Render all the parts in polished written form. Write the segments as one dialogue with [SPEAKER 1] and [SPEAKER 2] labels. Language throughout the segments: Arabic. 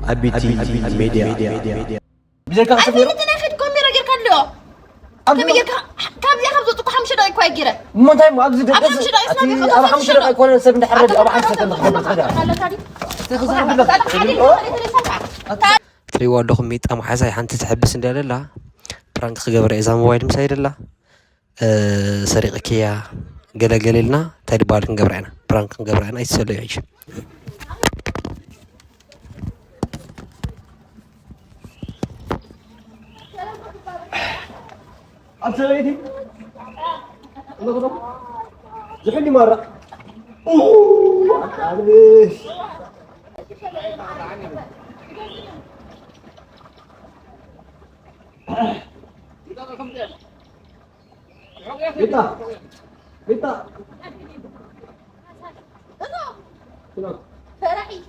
[SPEAKER 1] أبيتي ميديا
[SPEAKER 2] بجاك خسر
[SPEAKER 3] أنت ناخد كاميرا غير كله كاميرا كم يا خمسة تقول خمسة دقايق كوي غيره
[SPEAKER 2] ما تايم أبز دقيقة
[SPEAKER 3] أبغى خمسة دقايق اسمع بيخلص
[SPEAKER 2] أنا خمسة دقايق كون سبب نحرد أبغى حسة كنا خدمة خدمة
[SPEAKER 1] تريوا لكم ميت أم حساي حنت تحبس إن لا برانك خجبر إذا موبايل مسير لا سريق كيا قلنا تالي بالك نجبرنا برانك نجبرنا يسلو يعيش
[SPEAKER 2] أبصريتي الله قدام زحني مرة معلش بيتا
[SPEAKER 3] فرحي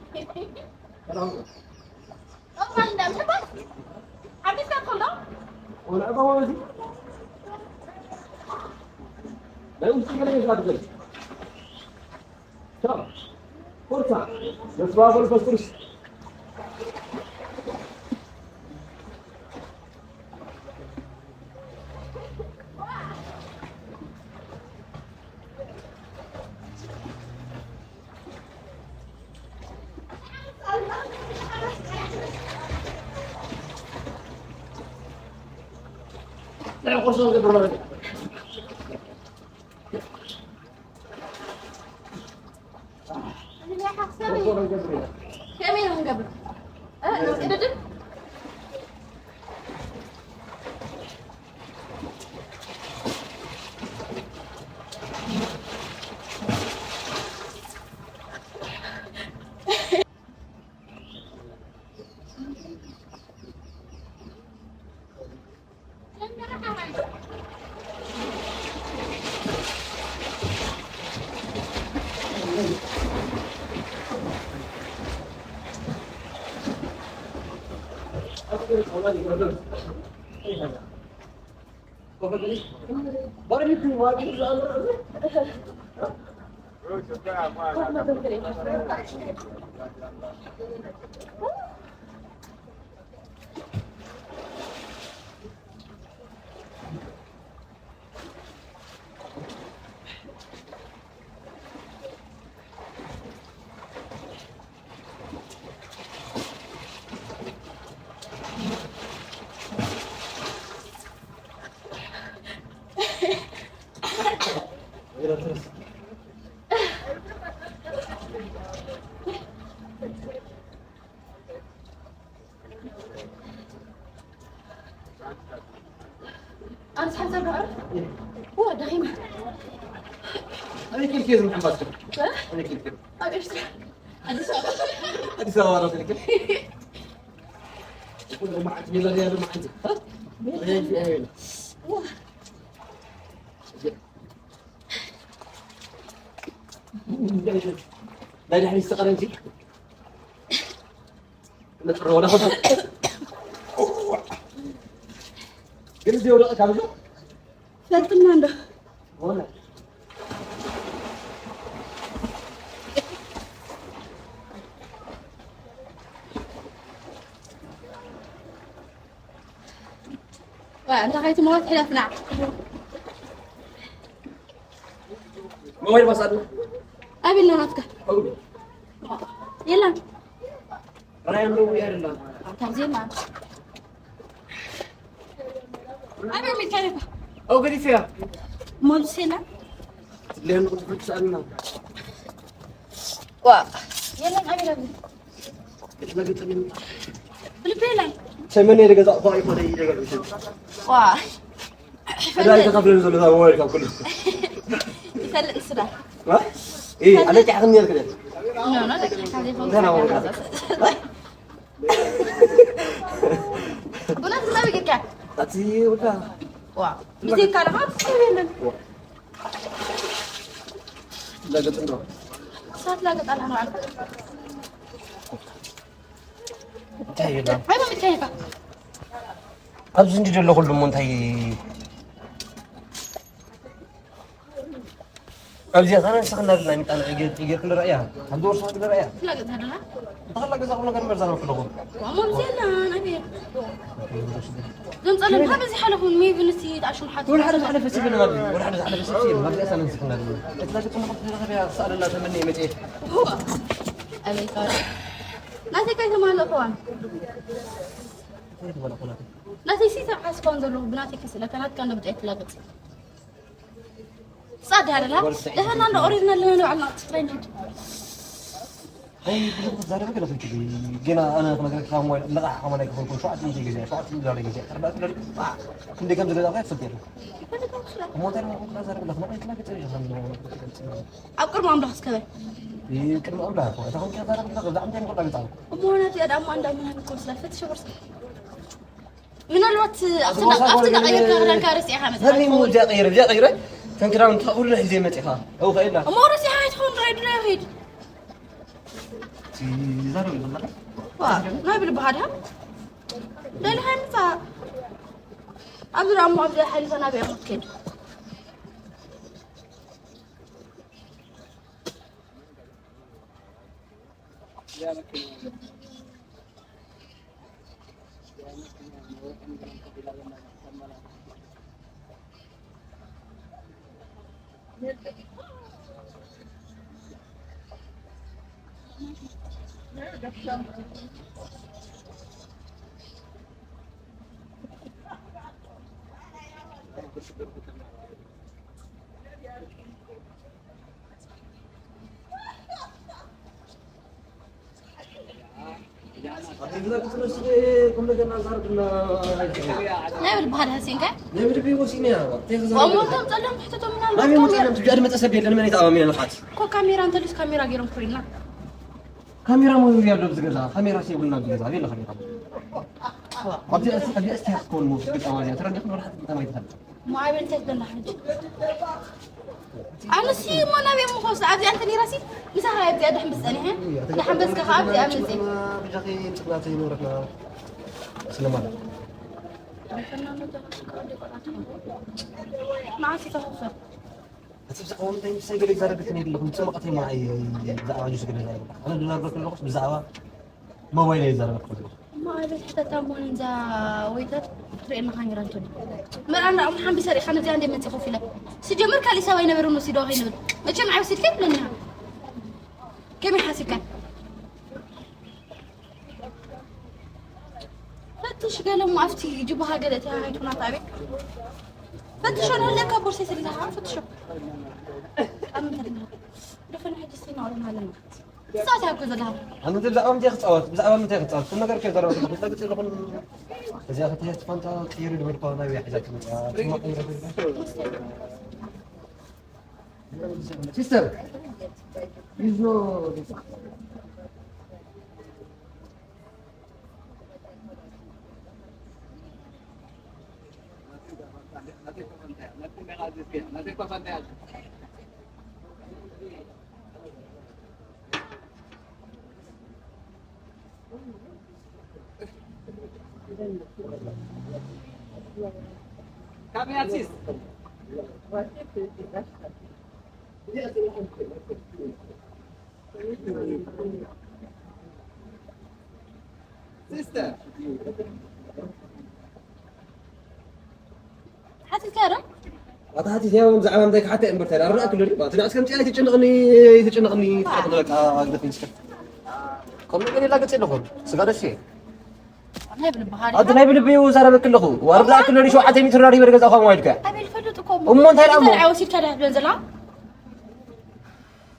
[SPEAKER 3] أصلاً ده مش بس عبيد كان خلاص
[SPEAKER 2] ولا أبغى وزي لا يمكن كلام يسمع تقول شاب فرصة يسمع فرصة لا فرصة قبل
[SPEAKER 3] كم يوم قبل؟ إذا جد أنا سحبت البقر هو دخيمة
[SPEAKER 2] أنا كل كيس محمد أنا كل كيس
[SPEAKER 3] إيش
[SPEAKER 2] هذه سوارة كل كل ما عاد يلا يلا ما عاد ها وين في أهل لا يحب يستقر أنتي نتفرج ولا خطأ قلت دي ولا كامل
[SPEAKER 3] فاتنا عنده
[SPEAKER 2] ولا
[SPEAKER 3] وأنت خايف موت حلفنا
[SPEAKER 2] ما هو المصادر
[SPEAKER 3] قابلنا نفسك
[SPEAKER 2] أقول
[SPEAKER 3] يلا
[SPEAKER 2] رأي أمره يا الله
[SPEAKER 3] تنزيل معنا أنا متكلفة
[SPEAKER 2] أو قدي فيها
[SPEAKER 3] مول سنة
[SPEAKER 2] لأنه كنت بتسألنا
[SPEAKER 3] يلا نعمل
[SPEAKER 2] لقيت من
[SPEAKER 3] بالبيلا
[SPEAKER 2] سمعني اللي قطع ضايف ولا يجي قبل شيء
[SPEAKER 3] واه
[SPEAKER 2] لا يتقبل نزول هذا هو اللي كله
[SPEAKER 3] يفلق السرعة
[SPEAKER 2] ها إيه عليك عقلني كده
[SPEAKER 3] لا لا
[SPEAKER 2] أنا هو
[SPEAKER 3] بنات ما بيجيك
[SPEAKER 2] تاتي ولا
[SPEAKER 3] واه بيجي كارهات سوينا
[SPEAKER 2] لا قلت له
[SPEAKER 3] صار لا قطع أنا عارفة
[SPEAKER 2] تايلا
[SPEAKER 3] هاي ما متكيفة
[SPEAKER 2] أبز نجي له كل منتهي
[SPEAKER 1] أبزي أنا سخنا لنا ميت أنا يجي كل رأيها هندور صوت كل رأيها
[SPEAKER 3] لا قد هذا
[SPEAKER 1] تخلى جزاك الله خير مرزنا كلهم
[SPEAKER 3] وعمر زين أبي زين صلنا ما بزي حالهم مي بنسيت عشان حد
[SPEAKER 1] ولا حد على فسيب ما بي ولا حد على فسيب ما بدي أنا سخنا لنا تلاقي كم خبز خبيها سأل الله تمني متى
[SPEAKER 3] هو أبي صار ناسي كيف ما الأخوان ناسي سيسا حاسكون ذلو بناتي كسلا كانت كان بدأت تلاقط صاد هذا لا لهنا أنا أريدنا لنا على تفرين جد
[SPEAKER 1] هاي بس زاري ما كنا في كذي جينا أنا كنا كنا خام وين لا خام أنا كنا شو عتيجي جزء شو عتيجي جزء جزء أربعة كنا كنا كم جزء غير صدير مو ترى ما كنا زاري بس ما كنا كتير
[SPEAKER 3] أبكر ما أملاح سكبر
[SPEAKER 1] يمكن ما أملاح هو تاخذ كذا زاري بس عم تعمل كل بيتعب
[SPEAKER 3] مو أنا تي أدام عندها من هالكورس لا فتش برس من الوقت أختنا غير كهرباء كارثة يا حمد
[SPEAKER 1] هذه مو جا غيره كان كده من تقول له زي ما تيها أو غيره
[SPEAKER 3] مو راسي هاي تكون رايد رايد
[SPEAKER 1] زاري والله
[SPEAKER 3] ما يبي بهذا لا لا هاي مثلا عبد الرحمن عبد الحليم أنا بياخد كده لا يبي بهذا هسين كا
[SPEAKER 1] لا بدي وسيميا
[SPEAKER 3] وأمور تطلع حتى تمنع
[SPEAKER 1] ما في مطعم تجي أدم تسبي لأن من يتعامل من الحات
[SPEAKER 3] كو كاميرا أنت ليش كاميرا غيرهم كورينا
[SPEAKER 1] كاميرا مو يلا بزجزها كاميرا شيء قلنا بزجزها يلا خلينا أبي أستحقون مو بالأمانة ترى نحن راح ما يتهل
[SPEAKER 3] ما أبي أنت تبلنا حاجة أنا سي ما نبي مو خلاص أبي أنت لي راسي مسها أبي أدحم بس أنا ها دحم بس كخابي أعمل زين
[SPEAKER 1] بجاكي تقلاتي نورك سلام
[SPEAKER 3] ما عاد تفهم
[SPEAKER 1] هتبزق هون تاني سيقول لك زارب تاني لكم تسمع قطعي معي زعوا جوز كده زارب أنا دلنا بركل الوقت بزعوا ما وين زارب
[SPEAKER 3] ما أبي حتى تامون زا ويتر ترينا خاني رانتوني ما أنا أم حم بسري خانة زي عندي من تخوفي له سجمر كالي سوي نبرو نسيدو هاي نبر ما كم عاوز كيف لنا كم يحاسب كان فتش قالوا ما أفتي يجيبوها قدتها هاي تونا طابق فتشوا أنا لك أبور سيسري لها فتشوا أنا مثلنا دفن حد السنة ولا هذا ساعتها كذا لها
[SPEAKER 1] أنا تبزق أم تيخت أوت بزق أم تيخت أوت كل نقدر كذا بس لا قلت لكم إذا أخذت هي تفانتا كثير اللي بركوا نبي حاجات سيستر يزنو
[SPEAKER 2] Kami Aziz. Sister.
[SPEAKER 3] حاسس كارم
[SPEAKER 1] هاتي ثياب زعما بدك حتى امبرتال أنا أكل ريبا تنا أسكن تيجي تجنقني تفضل لك أقدر نسكت كم نقول لا قلت لكم سكر الشيء
[SPEAKER 3] أنا ابن بهاري
[SPEAKER 1] أنت نبي نبي وزارة بكله وأربعة كل ريشو حتى متراري برجع أخوان وايد كا
[SPEAKER 3] أبي الفلوتكم
[SPEAKER 1] أمون ترى أمون
[SPEAKER 3] عاوزين كذا بنزلها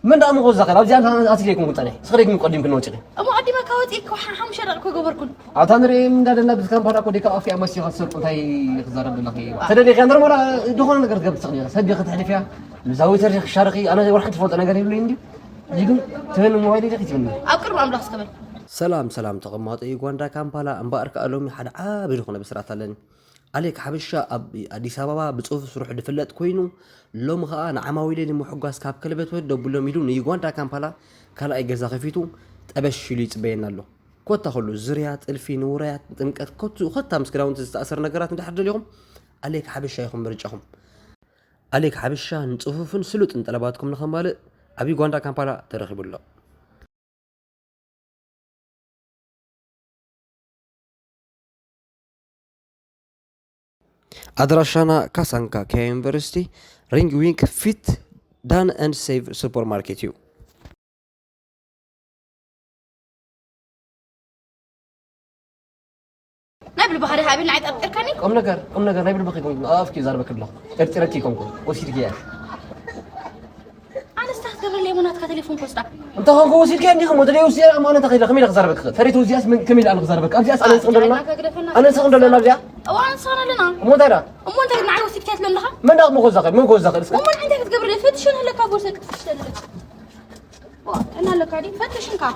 [SPEAKER 1] من ده أمون غزة خلاص جان أنا أسيلكم قلت أنا صغيرك مقدم كنا وجهي
[SPEAKER 3] أمو عندي ما كوت إيك حم شرق كو جبركن
[SPEAKER 1] أتانري من ده النبي كان برا كودي كافي أمسي خسر كنت هاي خزارة بالله ترى اللي خير مرة دخلنا نقدر قبل صغيرة سبي خد حلي فيها مزاوي ترى الشرقي أنا ورحت فوت أنا قريب لي عندي يقول تبين الموبايل يجي تبين
[SPEAKER 3] أبكر ما أملاح سكبر
[SPEAKER 4] سلام تقمط يغوندا كامبالا امبارك الوم حدا عابد خونه بسرات لن عليك حبشا اديس ابابا بصوف سروح دفلت كوينو لوم خا نعماويلين محغاس كاب كلبت ودبلو ميدون يغوندا كامبالا كلا ايغزا خفيتو طبشلو يصبينالو كوتا كله زريات الفين وريات طنقت كوتو ختا مسكراون تستاثر نغرات ندحدل يوم عليك حبشا يخم برجهم عليك حبشة نصفوفن سلوت انطلباتكم نخمالي أبي غوندا كامبالا ترخيب الله أدراشانا كاسانكا كيونيفرسيتي رينج وينك فيت دان اند سيف سوبر ماركت يو
[SPEAKER 3] نابل بحري هابين عيد أبتركاني
[SPEAKER 1] قم نجر نابل بخيكم أفكي زاربك الله ارتكيكم وسيدك يا
[SPEAKER 3] أنا استخدم الليمونات كتليفون كوستا
[SPEAKER 1] أنت هو وسيد كان يخمو تري وسيد أما أنا تخيل خميل غزاربك فريت وزياس من كميل أنا غزاربك أبزياس أنا سخن لنا أنا سخن لنا بزيا
[SPEAKER 3] أو أنا سخن لنا
[SPEAKER 1] مو ترى
[SPEAKER 3] أمو أنت معي وسيد كات لنا
[SPEAKER 1] من داق مغزقر من غزقر
[SPEAKER 3] أمو أنت تقبل لي فتشن هلا كابوسك تفتشن أنا هلا كاري فتشن كا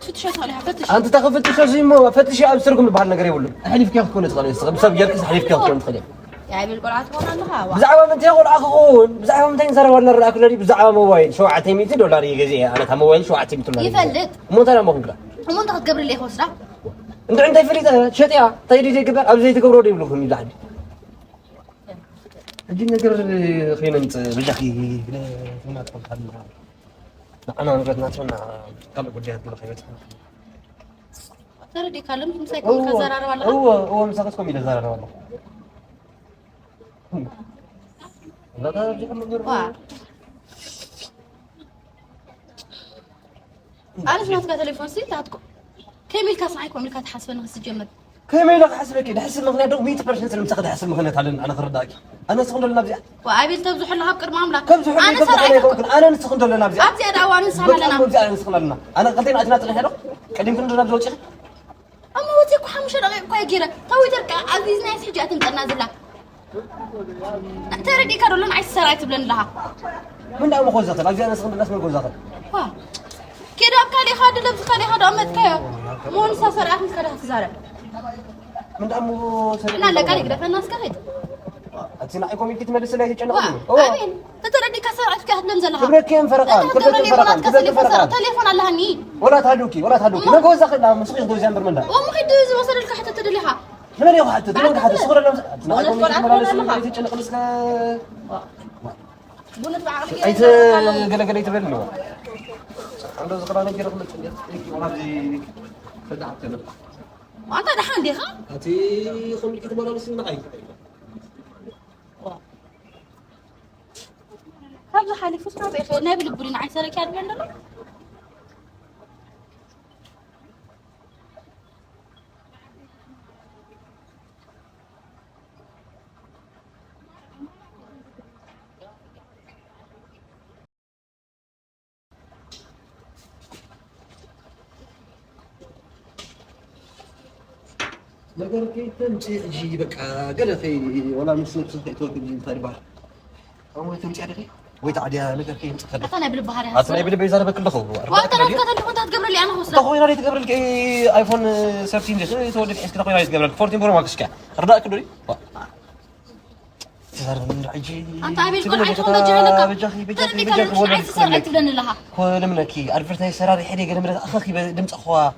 [SPEAKER 3] فتشت عليها فتش
[SPEAKER 1] أنت تاخذ فتش زي ما فتش أبصركم بحال نجري يقول حليف كيف تكون تخلي بسبب يركز حليف كيف تكون تخلي
[SPEAKER 3] يا بالقرعة هون لها
[SPEAKER 1] بزعوة من تقول أخون بزعوة من تنزل ولا الرأكل اللي بزعوة موبايل شو عتيمي $100 يجزيه أنا كم موبايل شو عتيمي $100
[SPEAKER 3] يفلت
[SPEAKER 1] مو ترى مو كلا
[SPEAKER 3] أمو أنت تقبل لي خسرة
[SPEAKER 1] أنت عندك فريدة شتيا طيري زي كبر أو زي تقبروا لي بلوهم يزعل الجن نقدر خلينا نت بجاكي لا تقول أنا نقدر نتمنى قبل بديها تقول خيرت
[SPEAKER 3] ترى دي كلام مسكون كزرار ولا
[SPEAKER 1] هو مسكتكم إلى زرار والله لا ترجع من
[SPEAKER 3] عارف ناس تليفون سيتاتكم كمل كاسعيكم اللي كتحسبنا بس جمد
[SPEAKER 1] كمل حسبك كده حسب مغنى دو 100% لما تاخذ حسب مغنى تعلن انا خرداك انا سخن لنا بزيا
[SPEAKER 3] وقابل تبزح لها بقر ماملا
[SPEAKER 1] كم زحل
[SPEAKER 3] انا سرعت
[SPEAKER 1] انا سخن لنا بزيا
[SPEAKER 3] ابزي ادعوا انا سامع لنا
[SPEAKER 1] انا سخن لنا انا قلتين اجنا طلع هذا قديم كنا نبزو وجهي
[SPEAKER 3] اما وزيك حمش دقيق كوي غيره توي ترك عزيز ناس حجه تنقنا زلا ترى دي كارو لنا عايز سرعت بلن لها
[SPEAKER 1] من دعوه مخوزات ابزي انا سخن الناس من خوزات
[SPEAKER 3] كده بكالي خاد لبس كالي خاد امت كيا مو نسا سرعت كده تزارع
[SPEAKER 1] من دعوه
[SPEAKER 3] انا لا قالي كده الناس كهد
[SPEAKER 1] اتسنا ايكم يجي تملس لي تشنقني
[SPEAKER 3] امين تتردي كسرعت كهد لنزلها
[SPEAKER 1] كبرت كم فرقان كبرت فرقان
[SPEAKER 3] تليفون الله هني
[SPEAKER 1] ولا تهدوكي ما خوزا خدنا مسخي دوزي امبر من ده
[SPEAKER 3] ومو خدوز وصل لك حتى تدليها
[SPEAKER 1] من اللي حتى دلوقتي حتى صغر لنا ايكم تشنقني
[SPEAKER 3] بنت بعرف
[SPEAKER 1] ايت قال يتبلوا عنده زقرانه كده قلت لك والله زي فدعتنا
[SPEAKER 3] وانت دحان دي ها
[SPEAKER 1] هاتي خمي كتب ولا نسي معي
[SPEAKER 3] هذا حالي فسنا بخير نبي لبرين عايز ركاد بندر
[SPEAKER 1] نقدر كي تمشي اجيبك قلتي ولا مسلك صدق توكل تقريبا او تمشي على ويتعدي نقدر كي
[SPEAKER 3] انا بالبحر هذا
[SPEAKER 1] اصلا يبي بيزار بك له
[SPEAKER 3] وانت راه كتلفون تقبر لي انا خسرت
[SPEAKER 1] اخويا راه تقبر لك ايفون 13 دي تولي اسك اخويا راه تقبر لك 14 برو ماكس كا رداك دوري تزار من عجي
[SPEAKER 3] انت عبيل كل عيد خمد جهلك ترى كان مش عايز سرعت بلن لها
[SPEAKER 1] كل منكي ادفرتاي سراري حدي قال مرات اخي دمت اخوا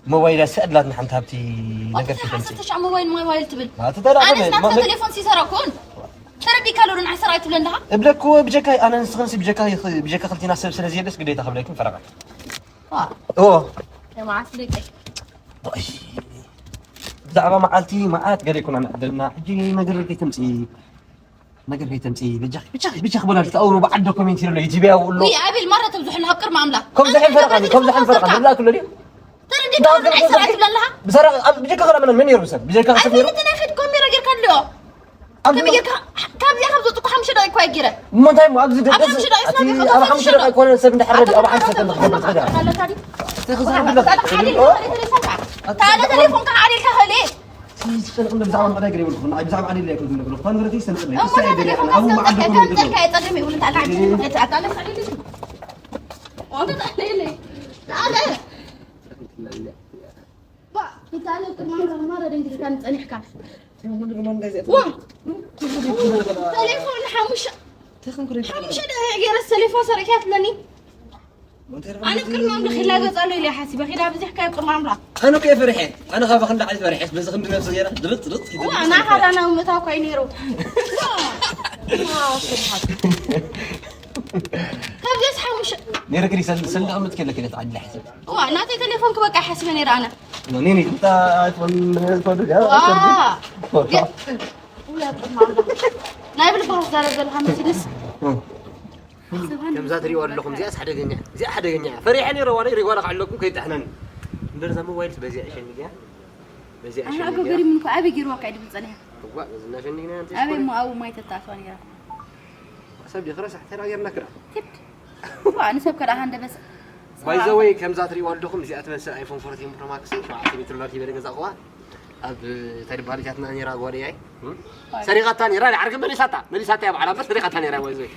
[SPEAKER 1] موبايل سألت نحن تابتي
[SPEAKER 3] نقدر في حسيتش على موبايل تبل
[SPEAKER 1] ما تدري
[SPEAKER 3] انا سمعت تليفون سيسرا كون ترى دي كالورن عايز سرعت بلن لها
[SPEAKER 1] ابلك بجكاي انا نسخنسي بجكاي خلتي ناس سلازيه بس قديت اخذ لكن فرقت اوه
[SPEAKER 3] يا معسلك
[SPEAKER 1] دعوه معالتي معات قال يكون عندنا حجي نقدر تمشي بجخ بلا تاوروا بعد دوكيومنتي اللي يجي بها وقول له
[SPEAKER 3] وي ابي المره تمزح لها بقر معامله
[SPEAKER 1] كم زحين فرقه لا كل اليوم
[SPEAKER 3] ترى دي كالورن عايز سرعت بلن لها
[SPEAKER 1] بصراحه بجكا غير من يربسن بجكا
[SPEAKER 3] خسر انت ناخذ كاميرا غير كله كم يجيك كم يا خبز تقو حمش دقيق كوي غيره
[SPEAKER 1] مو تايم واقز
[SPEAKER 3] انا
[SPEAKER 1] حمش دقيق كون سبن حرج او حسيت انك خبز غدا
[SPEAKER 3] تعال تليفونك عادي كهلي
[SPEAKER 1] تشتغل بزعم غدا قريب لكم بزعم علي اللي يكون لكم فان غرتي سنه لي
[SPEAKER 3] سايد لي انا ما عندكم تلك يطلمي ولا تعال عندي تعال علي لي وانت تعال لي تعال تعال مرة دنجر كانت أنا حكاش. واه. تليفون حمشة. حمشة ده غير التليفون صار لني. أنا كل ما أملك خلا قصالي لي حاسبة خلا بزح كاي كل ما أملك.
[SPEAKER 1] أنا كيف فرحت؟ أنا خاف أخلنا على فرحت بس خلنا نفس غيره ضبط.
[SPEAKER 3] وأنا هذا أنا ومتاوك عيني رو. كم جالس حامش
[SPEAKER 1] نيرا كري صندوق متكلك كده تعدل حسب
[SPEAKER 3] ناتي تليفونك بقى حاسبني رانا
[SPEAKER 1] نيني انت ايفون
[SPEAKER 3] ولا نايب الفرص دار الخمسينس
[SPEAKER 4] كم زاد ريوار لكم زي حدقنيا زي حدقنيا فريحني رواري ريوار علىكم كيت احنا ندير موبايل بزي عشان نجي بزي عشان
[SPEAKER 3] انا اقدر منكم ابي جير واقع دي بتصنيها
[SPEAKER 4] واقع زنا عشان نجي انت
[SPEAKER 3] ابي مو او ما يتتاسوني يا
[SPEAKER 4] سبدي خلاص حتى غير نكره
[SPEAKER 3] تبت انا سب كده هند بس
[SPEAKER 4] باي ذا واي كم زاد ريوار لكم زي اتمس ايفون 14 برو ماكس 7 متر لارتي بيرجع زقوا اب تربالي جاتنا اني راغوري اي سريقه ثانيه راه عرق مليساتا يا بعلا بس سريقه ثانيه راه وزوي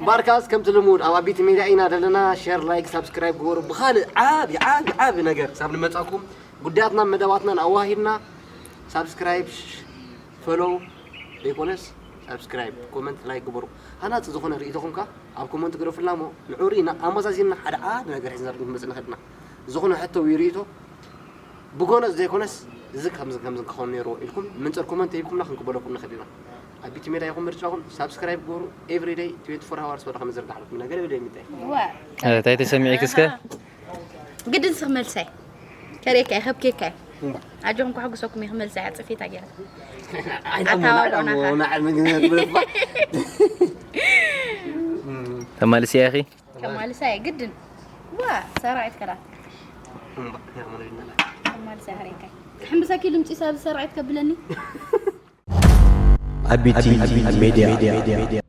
[SPEAKER 4] باركاس كم تلمون او بيت ميديا اينا دلنا شير لايك سبسكرايب غور بخال عاب نجر صاب نمصاكم غداتنا مدواتنا اواهيدنا سبسكرايب فولو ديكونس سبسكرايب كومنت لايك غبرو انا تزخون ريتكم كا اب كومنت غرو فلامو نعورينا امازازينا حدا نجر حزر مسنا خدنا زخون حتى ويريتو بغونس ديكونس زك كم كون نيرو لكم من تر كومنت يبكم ناخذ قبلكم نخدينا ابيتي ميدا يكون مرجعون سبسكرايب غورو افري داي 24 اورز ولا 5 زرق لكم نغير بدا ميتاي
[SPEAKER 5] وا تاي تسمعي كسكه
[SPEAKER 3] قد نسخمل ساي كريكا يخب كيكا اجونكم حقسكم يخمل ساي صفي تاجر
[SPEAKER 5] تمالس يا اخي
[SPEAKER 3] كمال ساي قد وا سرعت كلام كمال ساي هريكا حمسا كيلو متي سرعت كبلني
[SPEAKER 6] أبيتي ميديا